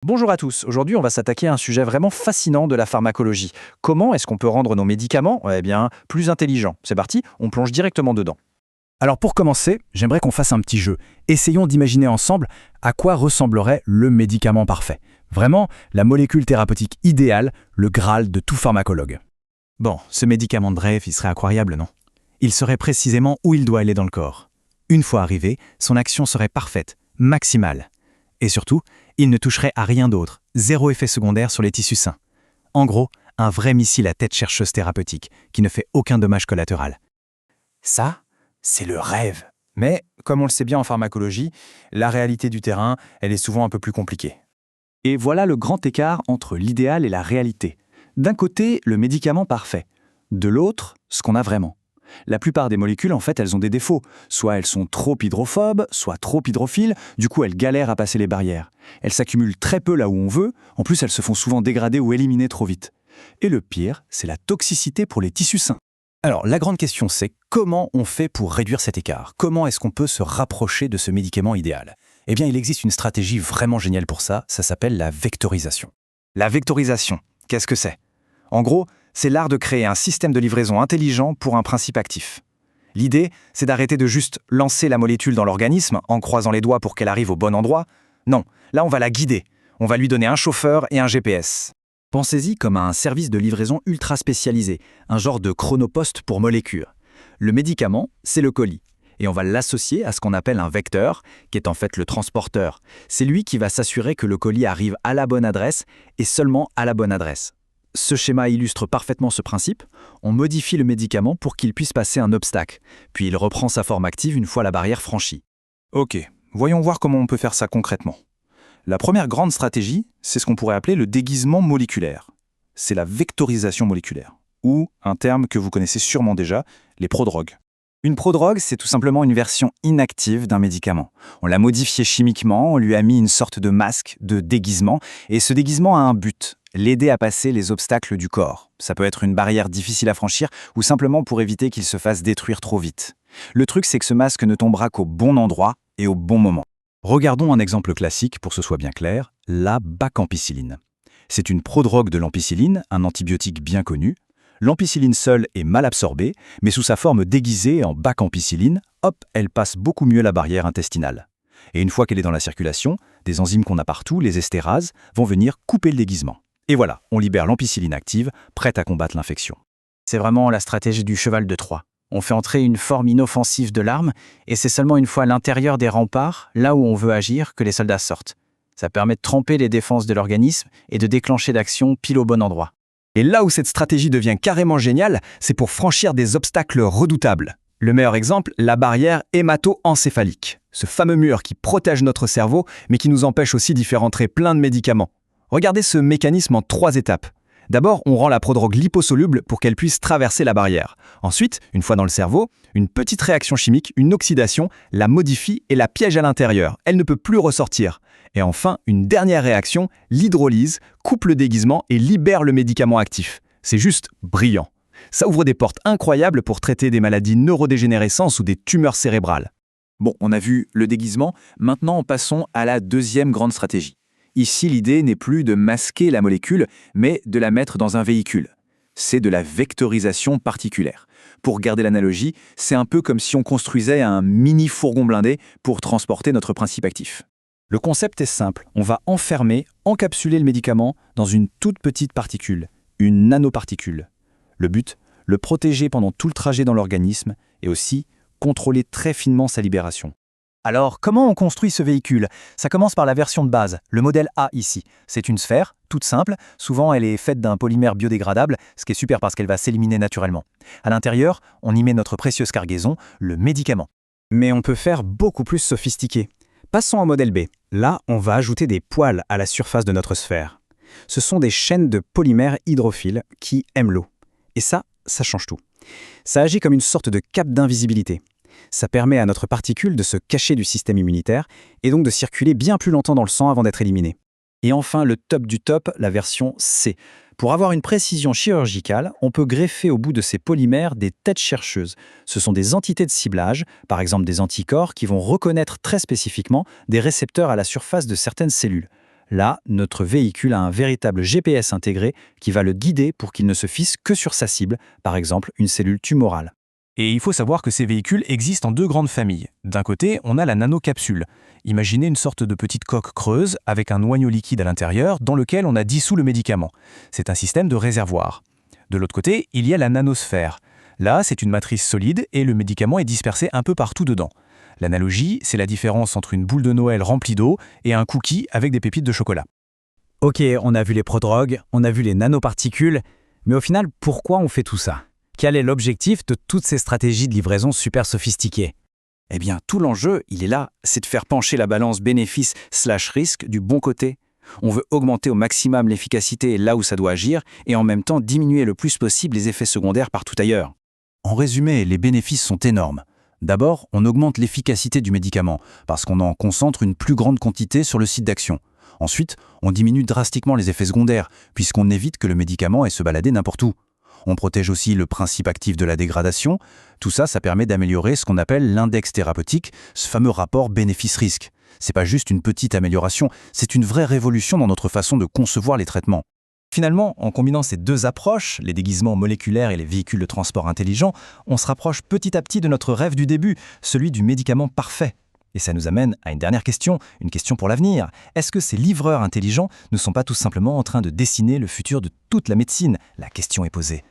Bonjour à tous, aujourd'hui on va s'attaquer à un sujet vraiment fascinant de la pharmacologie. Comment est-ce qu'on peut rendre nos médicaments plus intelligents? C'est parti, on plonge directement dedans. Alors pour commencer, j'aimerais qu'on fasse un petit jeu. Essayons d'imaginer ensemble à quoi ressemblerait le médicament parfait. Vraiment, la molécule thérapeutique idéale, le Graal de tout pharmacologue. Bon, ce médicament de rêve, il serait incroyable, non? Il serait précisément où il doit aller dans le corps. Une fois arrivé, son action serait parfaite, maximale. Et surtout, il ne toucherait à rien d'autre, zéro effet secondaire sur les tissus sains. En gros, un vrai missile à tête chercheuse thérapeutique, qui ne fait aucun dommage collatéral. Ça, c'est le rêve. Mais, comme on le sait bien en pharmacologie, la réalité du terrain, elle est souvent un peu plus compliquée. Et voilà le grand écart entre l'idéal et la réalité. D'un côté, le médicament parfait. De l'autre, ce qu'on a vraiment. La plupart des molécules, en fait, elles ont des défauts. Soit elles sont trop hydrophobes, soit trop hydrophiles, du coup elles galèrent à passer les barrières. Elles s'accumulent très peu là où on veut, en plus elles se font souvent dégrader ou éliminer trop vite. Et le pire, c'est la toxicité pour les tissus sains. Alors la grande question c'est comment on fait pour réduire cet écart? Comment est-ce qu'on peut se rapprocher de ce médicament idéal? Eh bien il existe une stratégie vraiment géniale pour ça, ça s'appelle la vectorisation. La vectorisation, qu'est-ce que c'est? En gros, c'est l'art de créer un système de livraison intelligent pour un principe actif. L'idée, c'est d'arrêter de juste lancer la molécule dans l'organisme en croisant les doigts pour qu'elle arrive au bon endroit. Non, là on va la guider. On va lui donner un chauffeur et un GPS. Pensez-y comme à un service de livraison ultra spécialisé, un genre de chronopost pour molécules. Le médicament, c'est le colis. Et on va l'associer à ce qu'on appelle un vecteur, qui est en fait le transporteur. C'est lui qui va s'assurer que le colis arrive à la bonne adresse et seulement à la bonne adresse. Ce schéma illustre parfaitement ce principe. On modifie le médicament pour qu'il puisse passer un obstacle, puis il reprend sa forme active une fois la barrière franchie. Ok, voyons voir comment on peut faire ça concrètement. La première grande stratégie, c'est ce qu'on pourrait appeler le déguisement moléculaire. C'est la vectorisation moléculaire, ou un terme que vous connaissez sûrement déjà, les prodrogues. Une prodrogue, c'est tout simplement une version inactive d'un médicament. On l'a modifié chimiquement, on lui a mis une sorte de masque, de déguisement, et ce déguisement a un but, l'aider à passer les obstacles du corps. Ça peut être une barrière difficile à franchir ou simplement pour éviter qu'il se fasse détruire trop vite. Le truc, c'est que ce masque ne tombera qu'au bon endroit et au bon moment. Regardons un exemple classique pour que ce soit bien clair, la bacampicilline. C'est une prodrogue de l'ampicilline, un antibiotique bien connu. L'ampicilline seule est mal absorbée, mais sous sa forme déguisée en bacampicilline, hop, elle passe beaucoup mieux la barrière intestinale. Et une fois qu'elle est dans la circulation, des enzymes qu'on a partout, les estérases, vont venir couper le déguisement. Et voilà, on libère l'ampicilline active, prête à combattre l'infection. C'est vraiment la stratégie du cheval de Troie. On fait entrer une forme inoffensive de l'arme, et c'est seulement une fois à l'intérieur des remparts, là où on veut agir, que les soldats sortent. Ça permet de tremper les défenses de l'organisme et de déclencher d'action pile au bon endroit. Et là où cette stratégie devient carrément géniale, c'est pour franchir des obstacles redoutables. Le meilleur exemple, la barrière hémato-encéphalique. Ce fameux mur qui protège notre cerveau, mais qui nous empêche aussi d'y faire entrer plein de médicaments. Regardez ce mécanisme en 3 étapes. D'abord, on rend la prodrogue liposoluble pour qu'elle puisse traverser la barrière. Ensuite, une fois dans le cerveau, une petite réaction chimique, une oxydation, la modifie et la piège à l'intérieur. Elle ne peut plus ressortir. Et enfin, une dernière réaction, l'hydrolyse, coupe le déguisement et libère le médicament actif. C'est juste brillant. Ça ouvre des portes incroyables pour traiter des maladies neurodégénérescences ou des tumeurs cérébrales. Bon, on a vu le déguisement, maintenant passons à la deuxième grande stratégie. Ici, l'idée n'est plus de masquer la molécule, mais de la mettre dans un véhicule. C'est de la vectorisation particulaire. Pour garder l'analogie, c'est un peu comme si on construisait un mini fourgon blindé pour transporter notre principe actif. Le concept est simple, on va enfermer, encapsuler le médicament dans une toute petite particule, une nanoparticule. Le but, le protéger pendant tout le trajet dans l'organisme et aussi contrôler très finement sa libération. Alors, comment on construit ce véhicule? Ça commence par la version de base, le modèle A ici. C'est une sphère, toute simple, souvent elle est faite d'un polymère biodégradable, ce qui est super parce qu'elle va s'éliminer naturellement. À l'intérieur, on y met notre précieuse cargaison, le médicament. Mais on peut faire beaucoup plus sophistiqué. Passons au modèle B. Là, on va ajouter des poils à la surface de notre sphère. Ce sont des chaînes de polymères hydrophiles qui aiment l'eau. Et ça change tout. Ça agit comme une sorte de cape d'invisibilité. Ça permet à notre particule de se cacher du système immunitaire et donc de circuler bien plus longtemps dans le sang avant d'être éliminée. Et enfin, le top du top, la version C. Pour avoir une précision chirurgicale, on peut greffer au bout de ces polymères des têtes chercheuses. Ce sont des entités de ciblage, par exemple des anticorps, qui vont reconnaître très spécifiquement des récepteurs à la surface de certaines cellules. Là, notre véhicule a un véritable GPS intégré qui va le guider pour qu'il ne se fixe que sur sa cible, par exemple une cellule tumorale. Et il faut savoir que ces véhicules existent en deux grandes familles. D'un côté, on a la nanocapsule. Imaginez une sorte de petite coque creuse avec un noyau liquide à l'intérieur dans lequel on a dissous le médicament. C'est un système de réservoir. De l'autre côté, il y a la nanosphère. Là, c'est une matrice solide et le médicament est dispersé un peu partout dedans. L'analogie, c'est la différence entre une boule de Noël remplie d'eau et un cookie avec des pépites de chocolat. Ok, on a vu les prodrogues, on a vu les nanoparticules, mais au final, pourquoi on fait tout ça? Quel est l'objectif de toutes ces stratégies de livraison super sophistiquées? Eh bien, tout l'enjeu, il est là, c'est de faire pencher la balance bénéfice/risque du bon côté. On veut augmenter au maximum l'efficacité là où ça doit agir et en même temps diminuer le plus possible les effets secondaires partout ailleurs. En résumé, les bénéfices sont énormes. D'abord, on augmente l'efficacité du médicament, parce qu'on en concentre une plus grande quantité sur le site d'action. Ensuite, on diminue drastiquement les effets secondaires, puisqu'on évite que le médicament ait se balader n'importe où. On protège aussi le principe actif de la dégradation. Tout ça, ça permet d'améliorer ce qu'on appelle l'index thérapeutique, ce fameux rapport bénéfice-risque. C'est pas juste une petite amélioration, c'est une vraie révolution dans notre façon de concevoir les traitements. Finalement, en combinant ces deux approches, les déguisements moléculaires et les véhicules de transport intelligents, on se rapproche petit à petit de notre rêve du début, celui du médicament parfait. Et ça nous amène à une dernière question, une question pour l'avenir. Est-ce que ces livreurs intelligents ne sont pas tout simplement en train de dessiner le futur de toute la médecine? La question est posée.